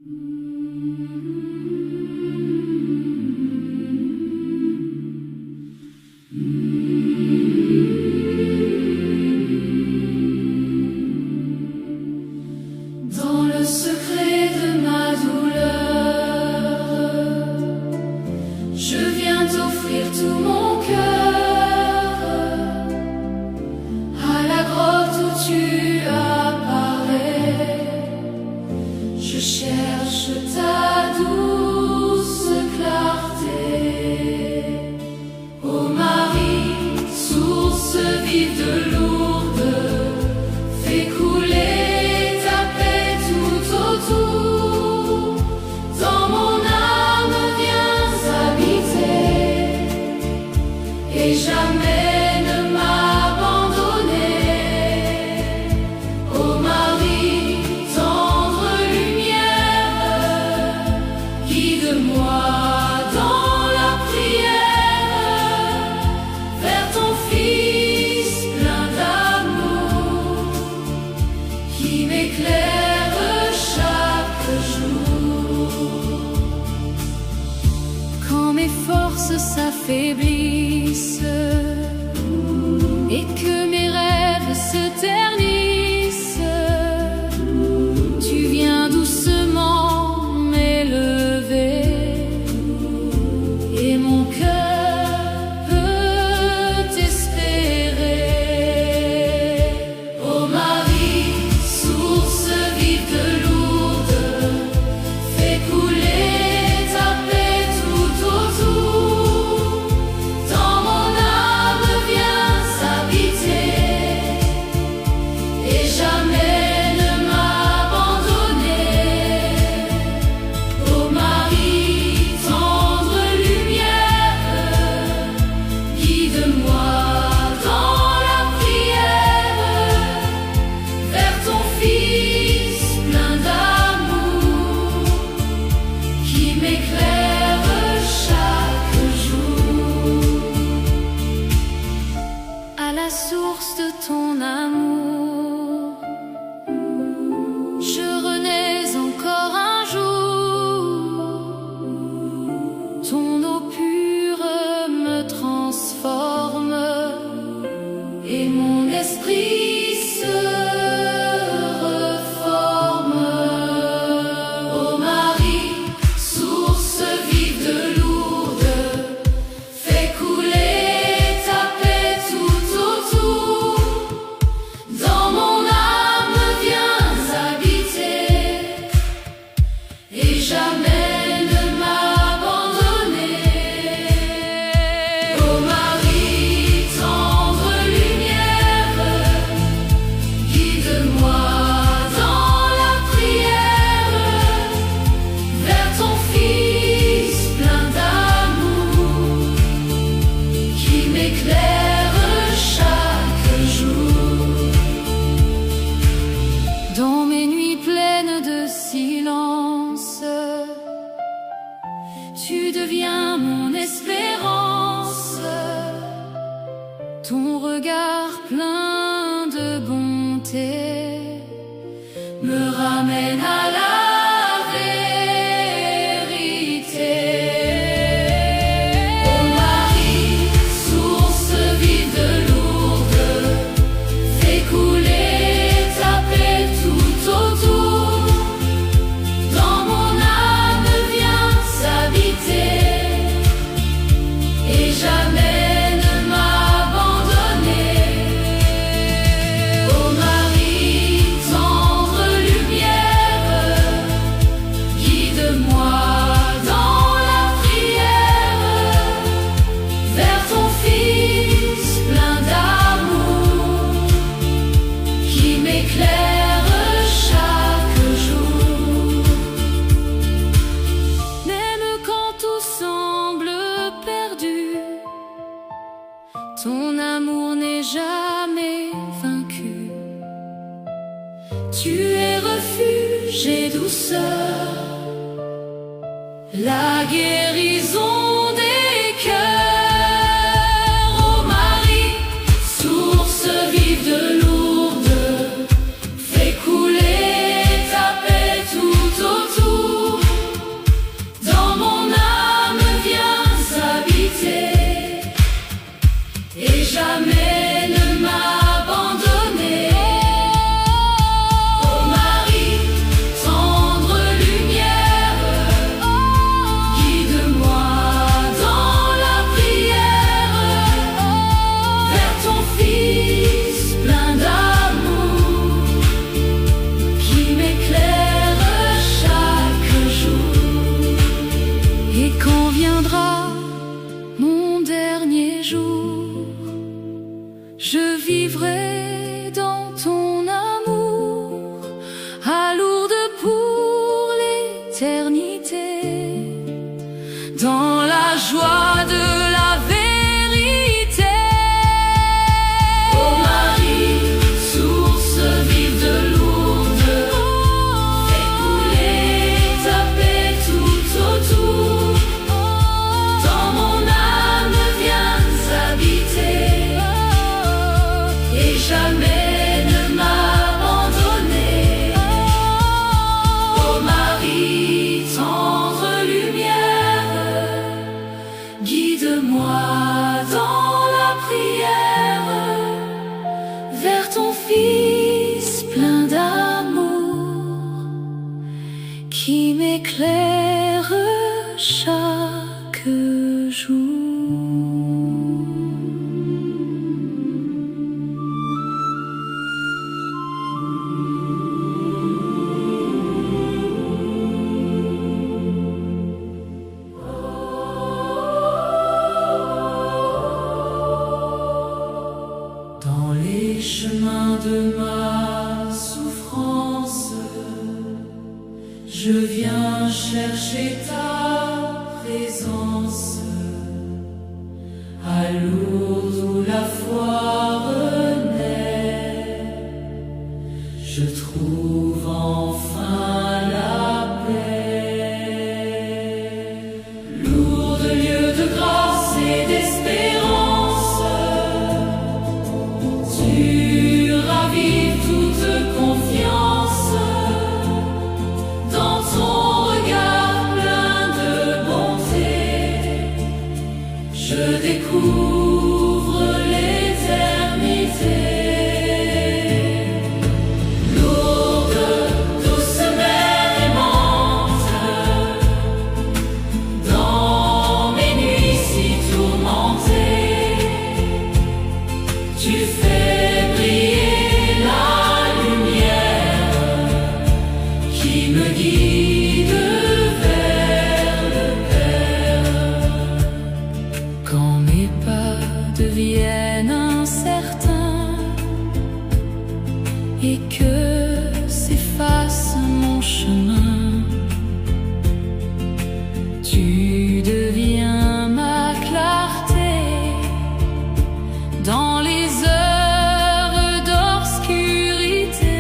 Dans le secret de ma douleur, je viens t'offrir tout mon cœur. À la grotte où tu apparais, je cherche ta douce clarté. Ô Marie, source vive de Lourdes, fais couler ta paix tout autour. Dans mon âme viens habiter et jamais ne m'abandonner. Ô Marie, tendre lumière, guide-moi dans la prière vers ton Fils plein d'amour qui m'éclaire chaque jour. Quand mes forces s'affaiblissent et que mes rêves se ternissent, tu viens doucement m'élever et mon cœur peut t'espérer. Ô Marie, source vive de Lourdes, fais couler ta paix tout autour. Dans mon âme viens habiter et jamais ne m'abandonner. Ô Marie, tendre lumière, guide-moi dans la prière vers ton Fils plein d'amour qui m'éclaire chaque jour. À la source de ton amour, je renais encore un jour. Ton eau pure me transforme et mon esprit se reforme. Ô Marie, source vive de Lourdes, fais couler ta paix tout autour. Dans mon âme viens habiter et jamais ne m'abandonner. Ô Marie, tendre lumière, guide-moi dans la prière vers ton Fils plein d'amour qui m'éclaire chaque jour. Dans mes nuits pleines de silence, tu deviens mon espérance. Ton regard plein de bonté me ramène à la vérité. Ô Marie, source vive de Lourdes, fais couler ta paix tout autour. Dans mon âme viens habiter et jamais ne m'abandonner. Ô Marie, tendre lumière, guide-moi dans la prière vers ton Fils plein d'amour qui m'éclaire chaque jour. Même quand tout semble perdu, ton amour n'est jamais vaincu. Tu es refuge et douceur, la guérison des cœurs. Ô Marie, source vive de Lourdes, fais couler ta paix tout autour. l'éternité, dans la joie de la vérité. Ô Marie, source vive de Lourdes, fais couler ta paix tout autour. Dans mon âme viens habiter, et jamais ne m'abandonner. Ô Marie, tendre lumière, guide-moi dans la prière vers ton Fils plein d'amour, qui m'éclaire chaque jour. Dans les chemins de ma souffrance, je viens chercher ta présence. À Lourdes où la foi renaît, je trouve enfin la paix. Lourdes, lieu de grâce et d'espérance, tu ravives toute confiance. Dans ton regard plein de bonté, je découvre l'éternité. Lourdes, douce mère aimante, dans mes nuits si tourmentées, tu fais briller la lumière qui me guide vers le Père. Quand mes pas deviennent incertains et que s'efface mon chemin, tu deviens ma clarté dans les heures d'obscurité.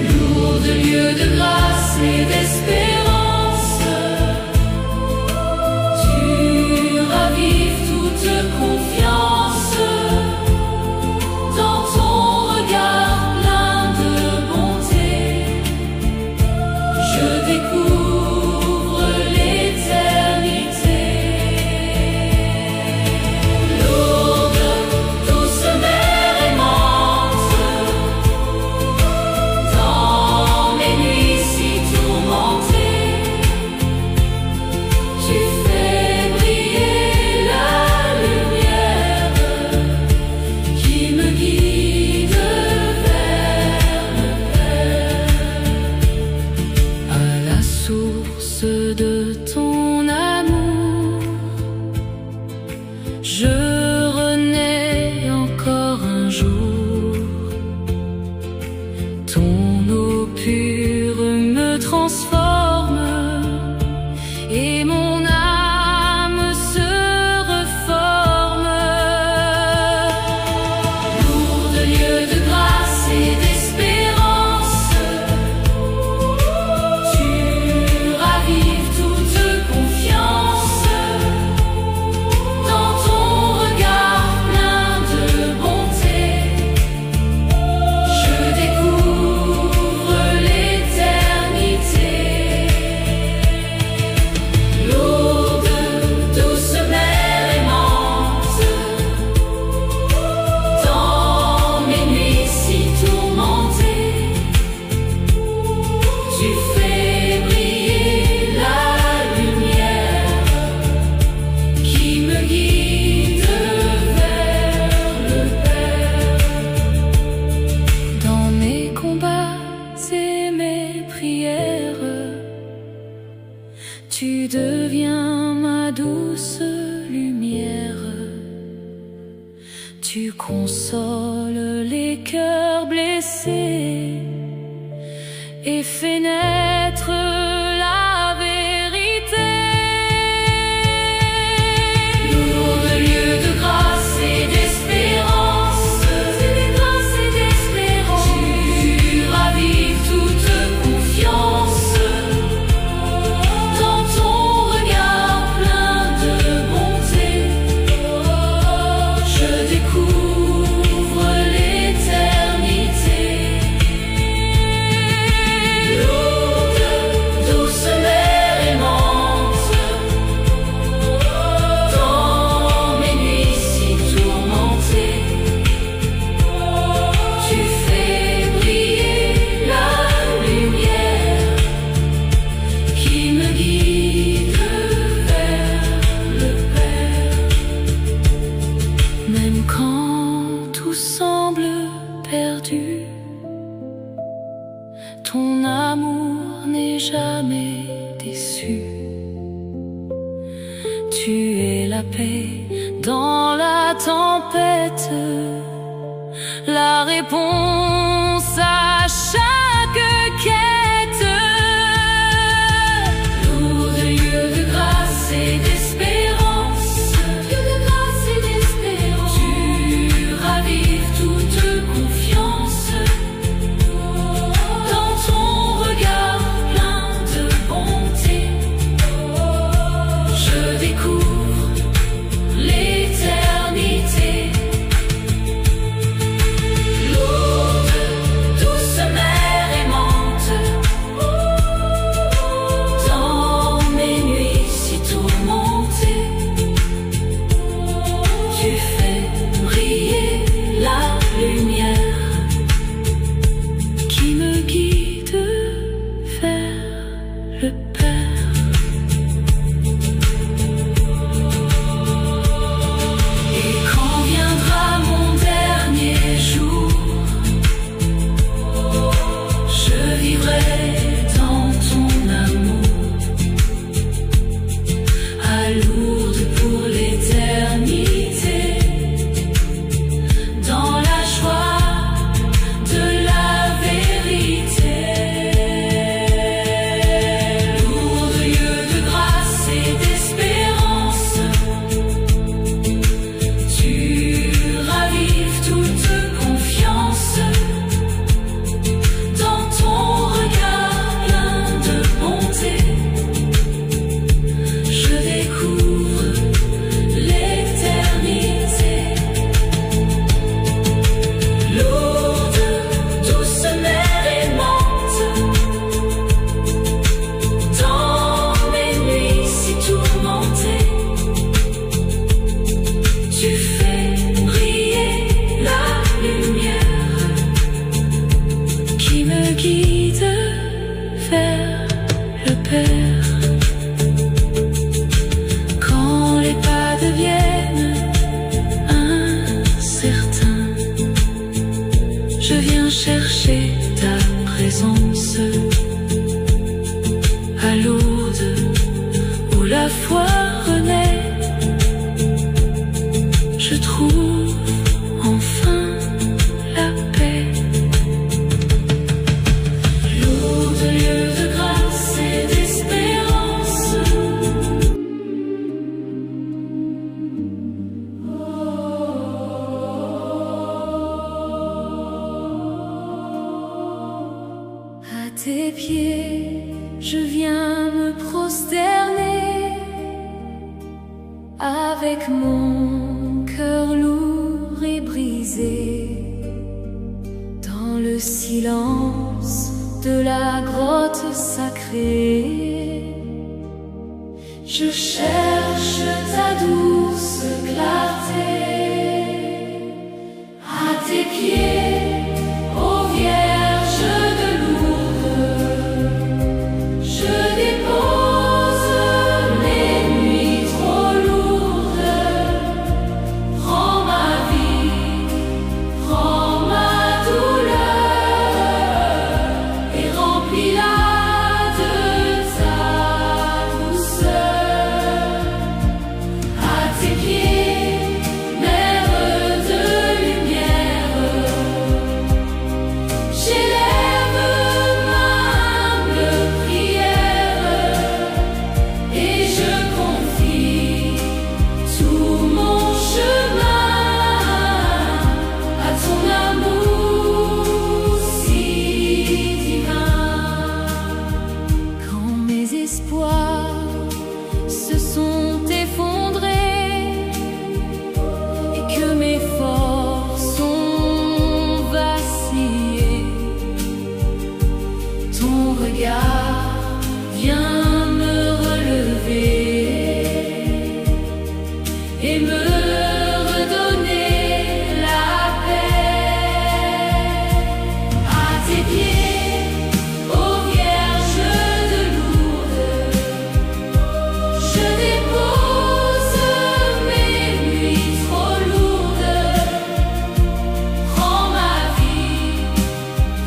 Lourdes, lieu de grâce et d'espérance, tu ravives toute confiance. Dans ton regard plein de bonté, je découvre l'éternité. Lourdes, douce mère aimante, dans mes nuits si tourmentées, tu fais briller la lumière qui me guide vers le Père. À la source de ton amour, je renais encore un jour. Ton eau pure me transforme et mon âme se reforme. Lourdes, lieu de grâce et d'espérance, tu ravives toute confiance. Dans ton regard plein de bonté, je découvre l'éternité. Lourdes, douce mère aimante, dans mes nuits si tourmentées, tu fais briller la lumière qui me guide vers le Père. Dans mes combats et mes prières, tu deviens ma douce lumière. Tu consoles les cœurs blessés et fait naître la vérité. Lourdes lieux de grâce et d'espérance, tu ravives toute confiance. Dans ton regard plein de bonté, je découvre l'éternité. Lourde, douce mère aimante, dans mes nuits si tourmentées, tu fais briller la lumière qui me guide vers le Père. Même quand tout semble perdu, ton amour n'est jamais déçu. Tu es la paix dans la tempête, la réponse à chaque quête. Lourdes lieux de grâce et d'espérance, tu ravives toute confiance. Dans ton regard plein de bonté, je découvre l'éternité. Lourde, douce mère aimante, dans mes nuits si tourmentées, tu fais briller la lumière qui me guide vers le Père. Et quand viendra mon dernier jour, je vivrai dans ton amour, à Lourdes pour l'éternité, dans la joie de la vérité. Lourdes lieux de grâce et d'espérance, tu ravives toute confiance. Dans ton regard plein de bonté, je découvre l'éternité. Lourde, douce mère aimante, dans mes nuits si tourmentées, tu fais briller la lumière qui me guide vers le Père. Quand les pas deviennent incertains, je viens chercher ta présence. À Lourdes, où la foi renaît, je trouve enfin la paix. Lourdes lieux de grâce et d'espérance, à tes pieds, je viens me prosterner avec mon cœur lourd et brisé. Dans le silence de la grotte sacrée, je cherche ta douce clarté. À tes pieds, ô Vierge de Lourdes, je dépose mes nuits trop lourdes. Prends ma vie, prends ma douleur et remplis-la de ta douceur. À tes pieds, ton regard vient me relever et me redonner la paix. À tes pieds, ô Vierge de Lourdes, je dépose mes nuits trop lourdes. Prends ma vie,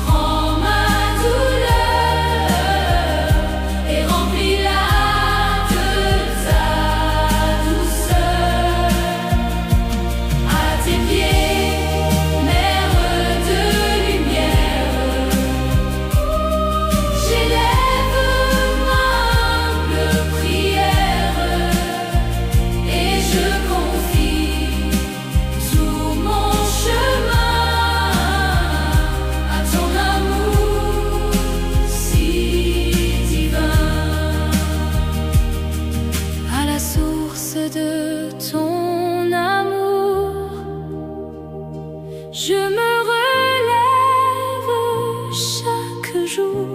prends ma douleur et remplis-la de ta douceur. À tes pieds, Mère de lumière, j'élève ma humble prière et je confie tout mon chemin à ton amour si divin. À la source de ton amour, je me relève chaque jour.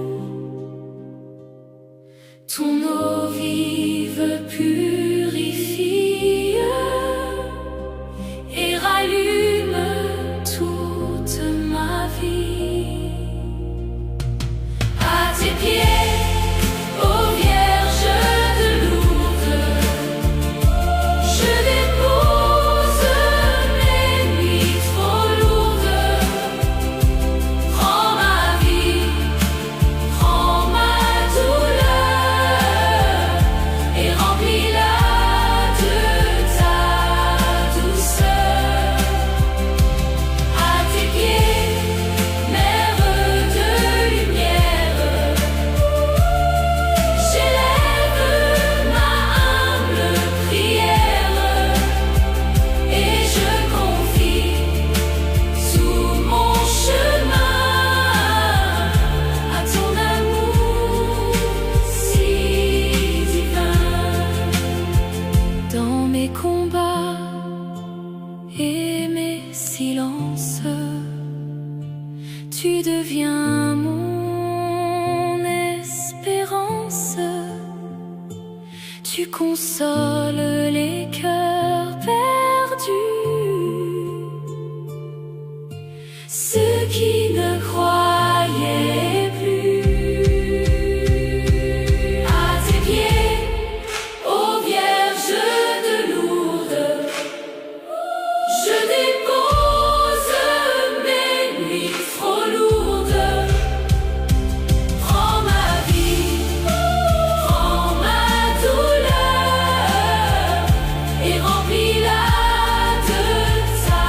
Ton eau vive purifie et rallume toute ma vie. À tes pieds, ô Vierge de Lourdes, je dépose mes nuits trop lourdes. Prends ma vie, prends ma douleur et remplis-la de ta douceur. À tes pieds, Mère de lumière, j'élève ma humble prière et je confie tout mon chemin à ton amour si divin. Dans mes combats et mes silences, tu deviens mon espérance. Tu consoles les cœurs perdus, ceux qui ne croyaient plus. À tes pieds, ô Vierge de Lourdes, je dépose mes nuits trop lourdes. Prends ma vie, prends ma douleur et remplis-la de ta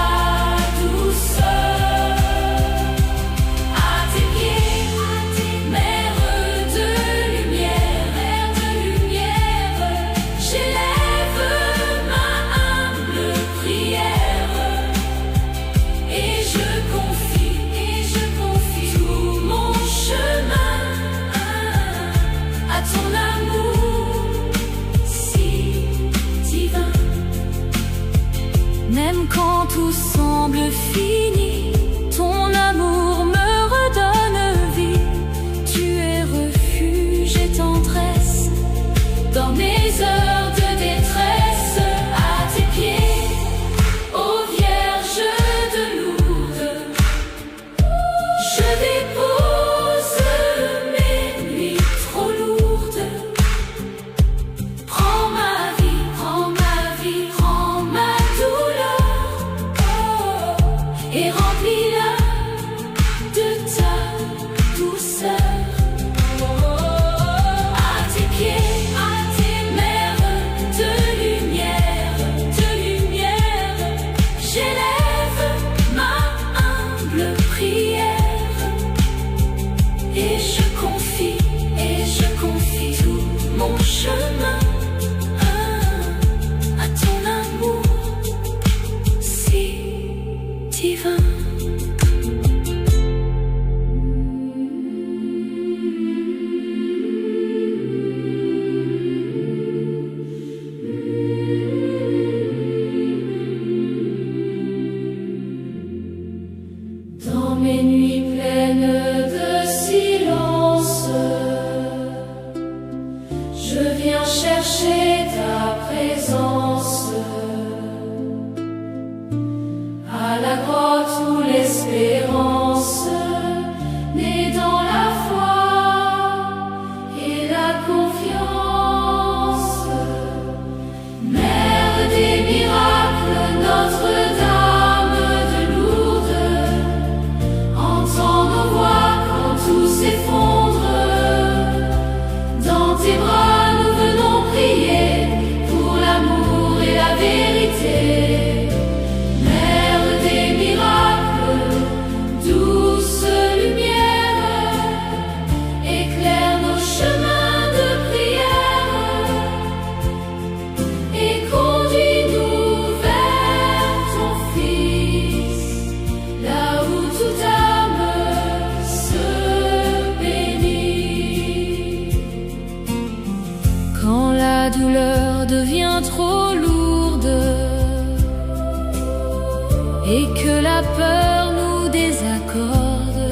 douceur. À tes pieds, Mère de lumière, j'élève ma humble prière et je confie tout mon chemin à ton amour si divin. Même quand tout semble fini, ton amour me redonne vie. Tu es refuge et tendresse dans mes heures de détresse. À tes pieds, ô Vierge de Lourdes, je dépose mes nuits trop lourdes. Prends ma vie, prends ma douleur et rends douleur devient trop lourde et que la peur nous désaccorde,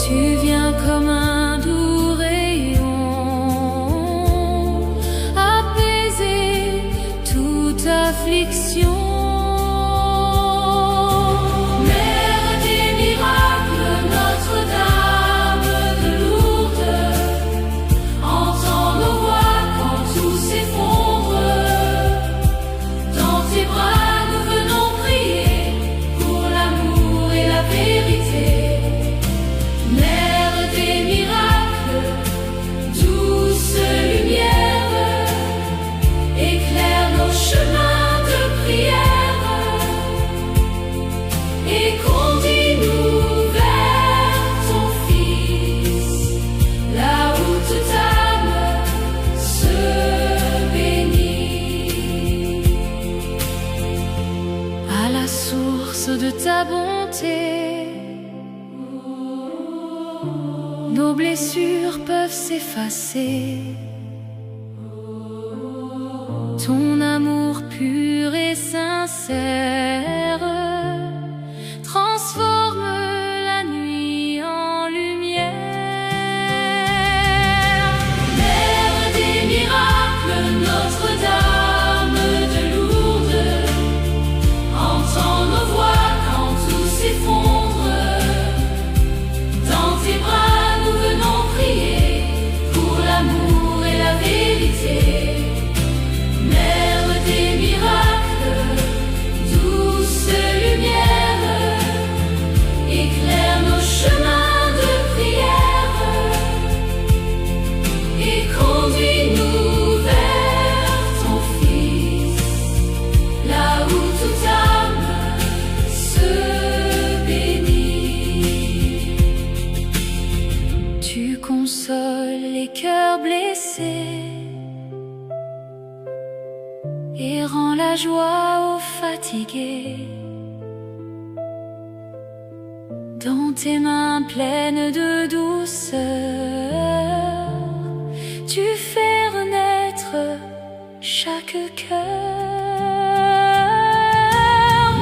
tu viens comme un doux rayon, apaiser toute affliction. De ta bonté, nos blessures peuvent s'effacer. Ton amour pur et sincère transforme la nuit en lumière. Mère des miracles, Notre-Dame de Lourdes, entends nos voix. Dans tes bras nous venons prier pour l'amour et la vérité. Mère des miracles, douce lumière, éclaire nos chemins de prière et conduis-nous vers ton Fils, là où toute âme se console les cœurs blessés et rend la joie aux fatigués. Dans tes mains pleines de douceur, tu fais renaître chaque cœur.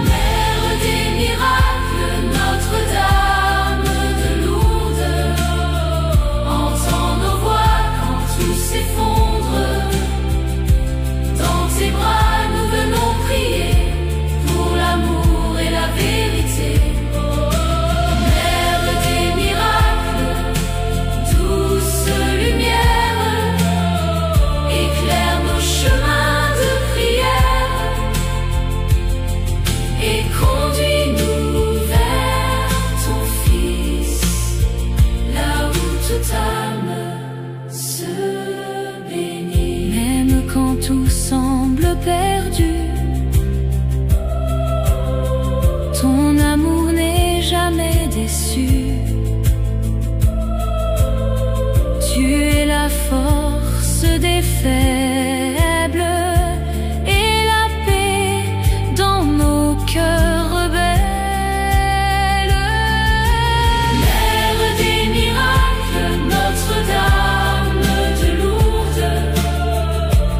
Mère des miracles, Notre-Dame de Lourdes, s'effondre. Dans tes bras nous venons prier pour l'amour et la vérité. Mère des miracles, douce lumière, éclaire nos chemins de prière et conduis-nous vers ton Fils, là où toute âme se bénit. Même quand tout semble perdu, ton amour n'est jamais déçu. Tu es la force des faibles et la paix dans nos cœurs rebelles. Mère des miracles, Notre-Dame de Lourdes,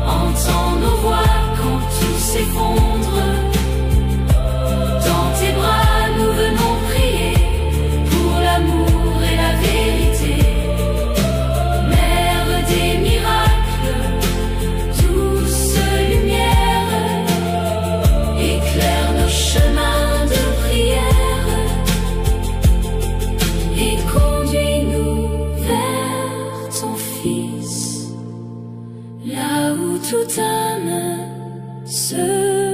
entends nos voix quand tout s'effondre. Dans tes bras nous venons prier pour l'amour et la vérité. Mère des miracles, douce lumière, éclaire nos chemins de prière et conduis-nous vers ton Fils, là où toute âme se